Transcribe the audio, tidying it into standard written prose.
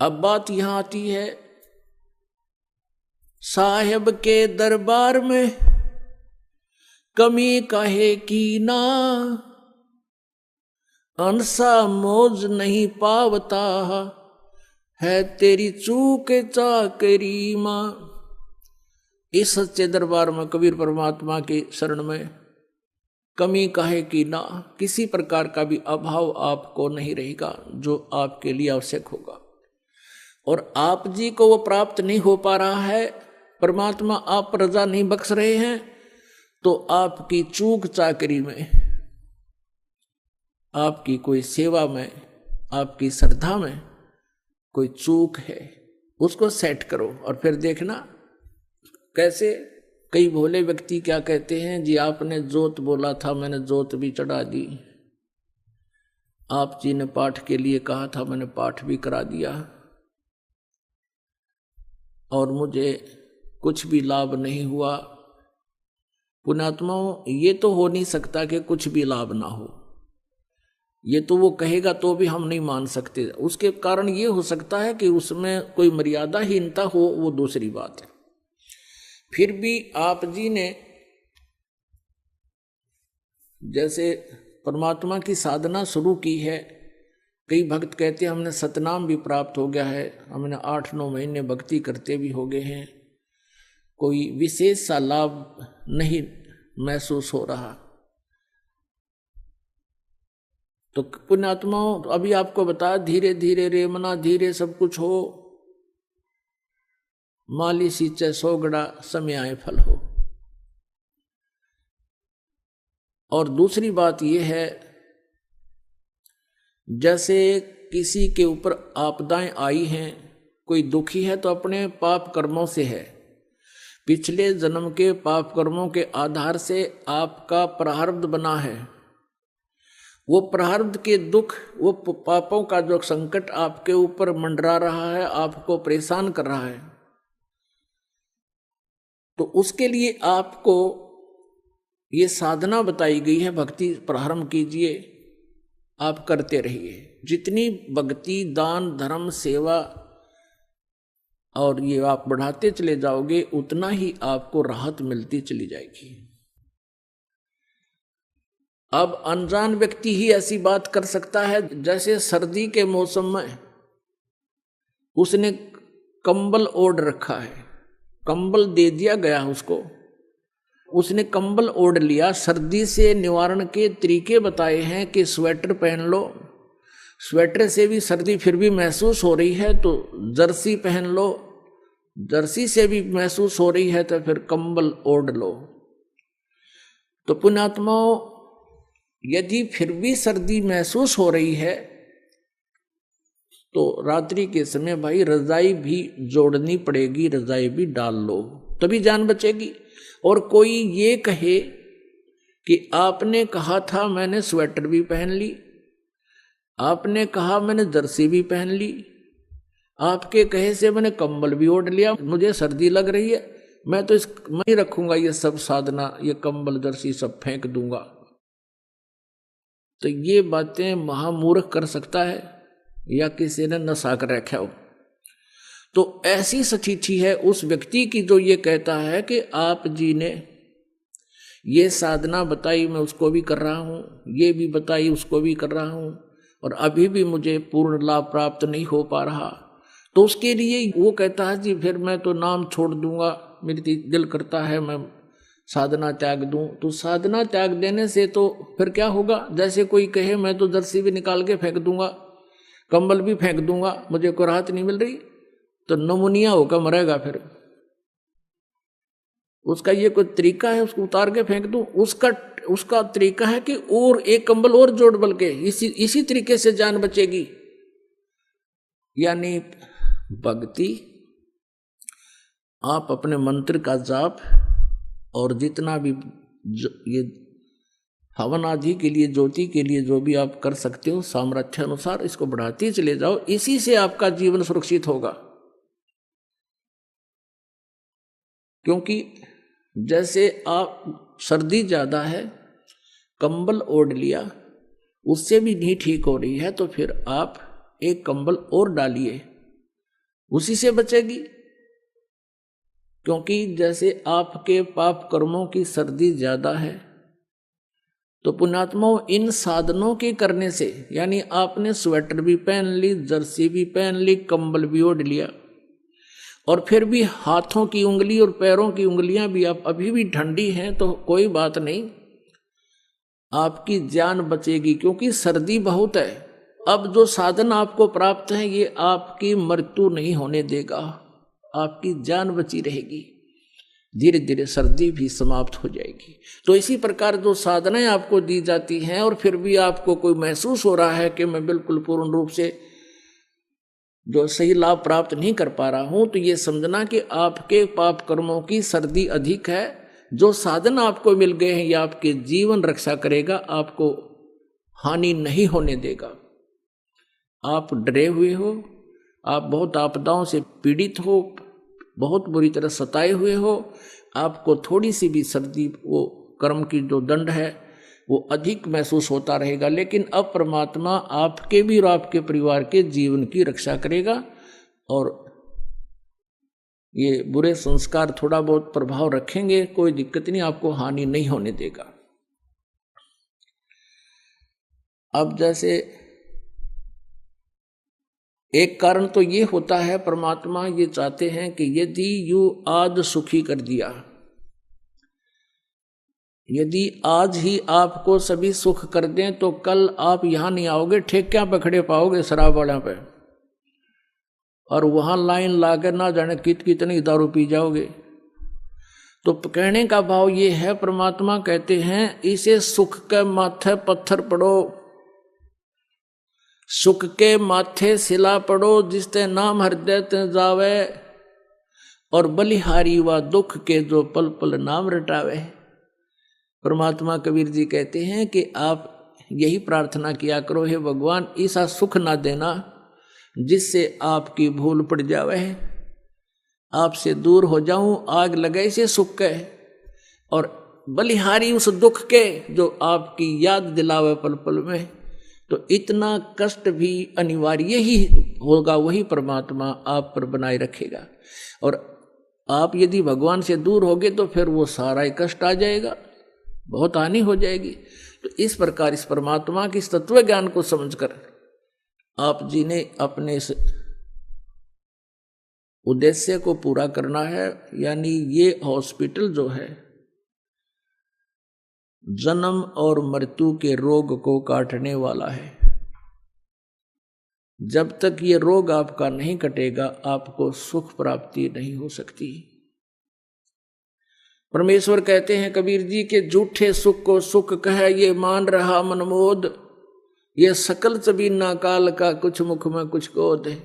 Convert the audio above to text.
अब बात यहां आती है, साहेब के दरबार में कमी काहे की ना, अंसा मौज नहीं पावता है तेरी चूक चाकरी मां। इस सच्चे दरबार में कबीर परमात्मा की शरण में कमी काहे की ना, किसी प्रकार का भी अभाव आपको नहीं रहेगा जो आपके लिए आवश्यक होगा। और आप जी को वो प्राप्त नहीं हो पा रहा है, परमात्मा आप पर रजा नहीं बख्श रहे हैं, तो आपकी चूक चाकरी में, आपकी कोई सेवा में, आपकी श्रद्धा में कोई चूक है, उसको सेट करो और फिर देखना कैसे। कई भोले व्यक्ति क्या कहते हैं, जी आपने जोत बोला था, मैंने जोत भी चढ़ा दी, आप जी ने पाठ के लिए कहा था, मैंने पाठ भी करा दिया, और मुझे कुछ भी लाभ नहीं हुआ। पुण्यात्माओं, ये तो हो नहीं सकता कि कुछ भी लाभ ना हो, ये तो वो कहेगा तो भी हम नहीं मान सकते। उसके कारण ये हो सकता है कि उसमें कोई मर्यादाहीनता हो, वो दूसरी बात है। फिर भी आप जी ने जैसे परमात्मा की साधना शुरू की है, कई भक्त कहते हैं हमने सतनाम भी प्राप्त हो गया है, हमने 8-9 महीने भक्ति करते भी हो गए हैं, कोई विशेष सा लाभ नहीं महसूस हो रहा। तो पुण्यात्माओं, अभी आपको बता, धीरे धीरे रे मना धीरे सब कुछ हो, माली सींचे सोगड़ा समय आए फल हो। और दूसरी बात यह है, जैसे किसी के ऊपर आपदाएं आई हैं, कोई दुखी है तो अपने पाप कर्मों से है, पिछले जन्म के पाप कर्मों के आधार से आपका प्रारब्ध बना है, वो प्रारब्ध के दुख, वो पापों का जो संकट आपके ऊपर मंडरा रहा है, आपको परेशान कर रहा है, तो उसके लिए आपको ये साधना बताई गई है, भक्ति प्रारंभ कीजिए, आप करते रहिए। जितनी भक्ति, दान, धर्म, सेवा और ये आप बढ़ाते चले जाओगे, उतना ही आपको राहत मिलती चली जाएगी। अब अनजान व्यक्ति ही ऐसी बात कर सकता है, जैसे सर्दी के मौसम में उसने कंबल ओढ़ रखा है, कंबल दे दिया गया उसको, उसने कंबल ओढ़ लिया, सर्दी से निवारण के तरीके बताए हैं कि स्वेटर पहन लो, स्वेटर से भी सर्दी फिर भी महसूस हो रही है तो जर्सी पहन लो, जर्सी से भी महसूस हो रही है तो फिर कंबल ओढ़ लो। तो पुण्यात्माओं, यदि फिर भी सर्दी महसूस हो रही है तो रात्रि के समय भाई रजाई भी जोड़नी पड़ेगी, रजाई भी डाल लो, तभी जान बचेगी। और कोई ये कहे कि आपने कहा था मैंने स्वेटर भी पहन ली, आपने कहा मैंने जर्सी भी पहन ली, आपके कहे से मैंने कंबल भी ओढ़ लिया, मुझे सर्दी लग रही है, मैं तो मैं ही रखूंगा ये सब साधना, ये कंबल जर्सी सब फेंक दूंगा। तो ये बातें महामूर्ख कर सकता है या किसी ने नशा कर रखा हो। तो ऐसी स्थिति है उस व्यक्ति की जो ये कहता है कि आप जी ने ये साधना बताई, मैं उसको भी कर रहा हूँ, ये भी बताई उसको भी कर रहा हूँ, और अभी भी मुझे पूर्ण लाभ प्राप्त नहीं हो पा रहा। तो उसके लिए वो कहता है जी फिर मैं तो नाम छोड़ दूंगा, मेरी दिल करता है मैं साधना त्याग दूं। तो साधना त्याग देने से तो फिर क्या होगा, जैसे कोई कहे मैं तो जर्सी भी निकाल के फेंक दूंगा, कंबल भी फेंक दूंगा, मुझे कोई राहत नहीं मिल रही, तो नमूनिया होकर मरेगा। फिर उसका ये कोई तरीका है उसको उतार के फेंक दूं, उसका तरीका है कि और एक कंबल और जोड़ बल के इसी तरीके से जान बचेगी। यानी भक्ति, आप अपने मंत्र का जाप और जितना भी ये हवन आदि के लिए, ज्योति के लिए जो भी आप कर सकते हो, सामर्थ्य अनुसार इसको बढ़ाते चले जाओ, इसी से आपका जीवन सुरक्षित होगा। क्योंकि जैसे आप सर्दी ज्यादा है, कंबल ओढ़ लिया, उससे भी नहीं ठीक हो रही है, तो फिर आप एक कंबल और डालिए, उसी से बचेगी। क्योंकि जैसे आपके पाप कर्मों की सर्दी ज्यादा है, तो पुण्यात्माओं इन साधनों के करने से, यानी आपने स्वेटर भी पहन ली, जर्सी भी पहन ली, कंबल भी ओढ़ लिया, और फिर भी हाथों की उंगली और पैरों की उंगलियां भी आप अभी भी ठंडी हैं, तो कोई बात नहीं, आपकी जान बचेगी, क्योंकि सर्दी बहुत है। अब जो साधन आपको प्राप्त है ये आपकी मृत्यु नहीं होने देगा, आपकी जान बची रहेगी, धीरे धीरे सर्दी भी समाप्त हो जाएगी। तो इसी प्रकार जो साधनाएं आपको दी जाती हैं और फिर भी आपको कोई महसूस हो रहा है कि मैं बिल्कुल पूर्ण रूप से जो सही लाभ प्राप्त नहीं कर पा रहा हूं, तो ये समझना कि आपके पाप कर्मों की सर्दी अधिक है। जो साधन आपको मिल गए हैं ये आपके जीवन रक्षा करेगा, आपको हानि नहीं होने देगा। आप डरे हुए हो, आप बहुत आपदाओं से पीड़ित हो, बहुत बुरी तरह सताए हुए हो, आपको थोड़ी सी भी सर्दी, वो कर्म की जो दंड है वो अधिक महसूस होता रहेगा, लेकिन अब परमात्मा आपके भी और आपके परिवार के जीवन की रक्षा करेगा, और ये बुरे संस्कार थोड़ा बहुत प्रभाव रखेंगे, कोई दिक्कत नहीं, आपको हानि नहीं होने देगा। अब जैसे एक कारण तो ये होता है, परमात्मा ये चाहते हैं कि यदि यू आज सुखी कर दिया, यदि आज ही आपको सभी सुख कर दें, तो कल आप यहां नहीं आओगे, ठेकियां पे खड़े पाओगे शराब वालों पे, और वहां लाइन लाकर ना जाने कितनी दारू पी जाओगे। तो कहने का भाव ये है, परमात्मा कहते हैं इसे सुख के माथे पत्थर पड़ो, सुख के माथे सिला पड़ो, जिसते नाम हृदय ते जावे, और बलिहारी व दुख के जो पल पल नाम रटावे। परमात्मा कबीर जी कहते हैं कि आप यही प्रार्थना किया करो, हे भगवान ऐसा सुख ना देना जिससे आपकी भूल पड़ जावे, आपसे दूर हो जाऊं, आग लगे से सुख के, और बलिहारी उस दुख के जो आपकी याद दिलावे पल पल में। तो इतना कष्ट भी अनिवार्य ही होगा, वही परमात्मा आप पर बनाए रखेगा, और आप यदि भगवान से दूर होगे तो फिर वो सारा ही कष्ट आ जाएगा, बहुत हानि हो जाएगी। तो इस प्रकार इस परमात्मा की तत्व ज्ञान को समझकर आप जी ने अपने इस उद्देश्य को पूरा करना है, यानी ये हॉस्पिटल जो है जन्म और मृत्यु के रोग को काटने वाला है। जब तक ये रोग आपका नहीं कटेगा, आपको सुख प्राप्ति नहीं हो सकती। परमेश्वर कहते हैं कबीर जी के झूठे सुख को सुख कहे, ये मान रहा मनमोद, ये सकल चबीना काल का, कुछ मुख में कुछ गोद है।